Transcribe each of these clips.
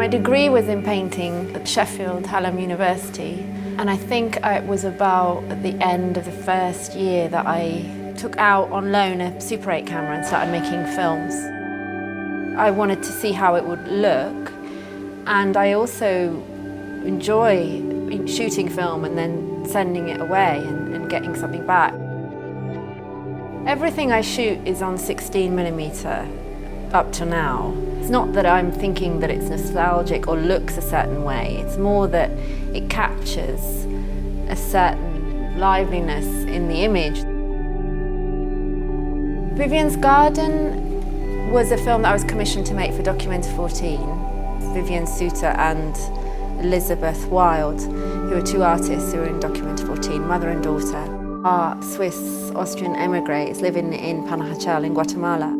My degree was in painting at Sheffield Hallam University, and I think it was about at the end of the first year that I took out on loan a Super 8 camera and started making films. I wanted to see how it would look, and I also enjoy shooting film and then sending it away and getting something back. Everything I shoot is on 16mm up to now. It's not that I'm thinking that it's nostalgic or looks a certain way, it's more that it captures a certain liveliness in the image. Vivian's Garden was a film that I was commissioned to make for Documenta 14. Vivian Suter and Elizabeth Wilde, who are two artists who are in Documenta 14, mother and daughter, are Swiss-Austrian emigres living in Panajachel in Guatemala.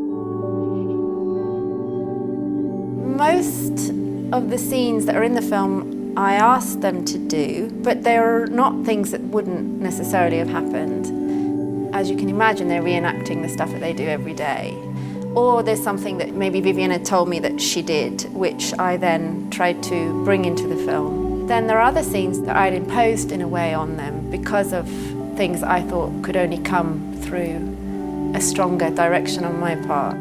Most of the scenes that are in the film I asked them to do, but they're not things that wouldn't necessarily have happened. As you can imagine, they're reenacting the stuff that they do every day. Or there's something that maybe Vivian had told me that she did, which I then tried to bring into the film. Then there are other scenes that I'd imposed in a way on them because of things I thought could only come through a stronger direction on my part.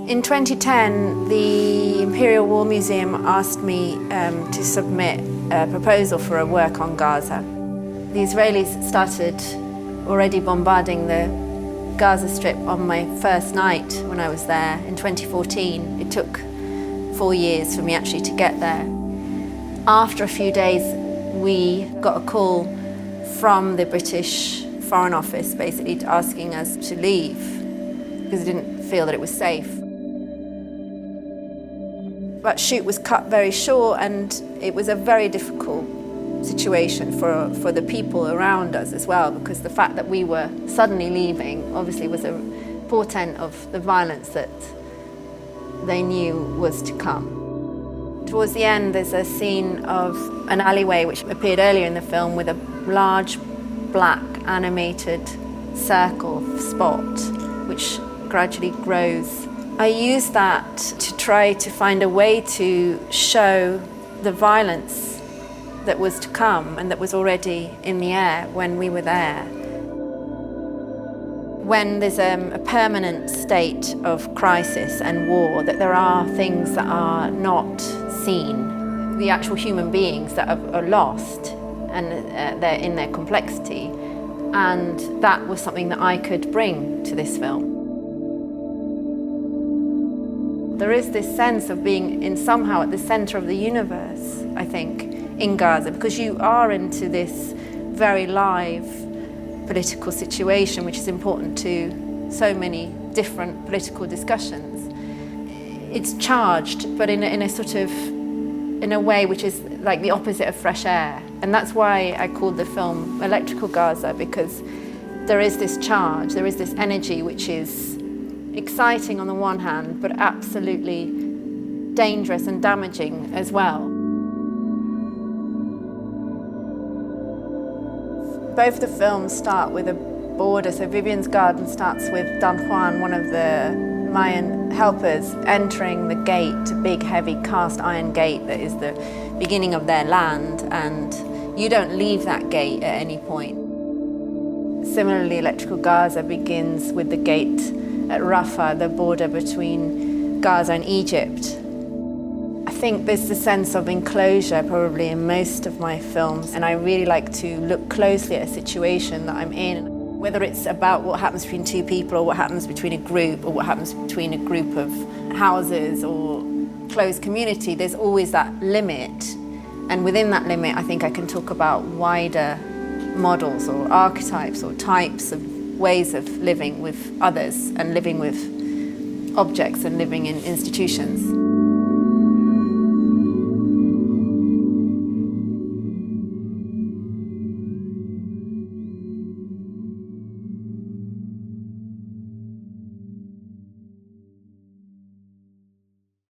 In 2010, the Imperial War Museum asked me to submit a proposal for a work on Gaza. The Israelis started already bombarding the Gaza Strip on my first night when I was there in 2014. It took 4 years for me actually to get there. After a few days, we got a call from the British Foreign Office basically asking us to leave because they didn't feel that it was safe. But shoot was cut very short, and it was a very difficult situation for the people around us as well, because the fact that we were suddenly leaving obviously was a portent of the violence that they knew was to come. Towards the end, there's a scene of an alleyway which appeared earlier in the film with a large black animated circle spot which gradually grows. I used that to try to find a way to show the violence that was to come and that was already in the air when we were there. When there's a permanent state of crisis and war, that there are things that are not seen. The actual human beings that are lost and they're in their complexity. And that was something that I could bring to this film. There is this sense of being somehow at the center of the universe, I think, in Gaza, because you are into this very live political situation, which is important to so many different political discussions. It's charged, but in a way which is like the opposite of fresh air. And that's why I called the film Electrical Gaza, because there is this charge, there is this energy which is exciting on the one hand, but absolutely dangerous and damaging as well. Both the films start with a border, so Vivian's Garden starts with Don Juan, one of the Mayan helpers, entering the gate, a big heavy cast iron gate that is the beginning of their land, and you don't leave that gate at any point. Similarly, Electrical Gaza begins with the gate at Rafah, the border between Gaza and Egypt. I think there's a sense of enclosure probably in most of my films, and I really like to look closely at a situation that I'm in, whether it's about what happens between two people or what happens between a group or what happens between a group of houses or closed community. There's always that limit, and within that limit I think I can talk about wider models or archetypes or types of ways of living with others and living with objects and living in institutions.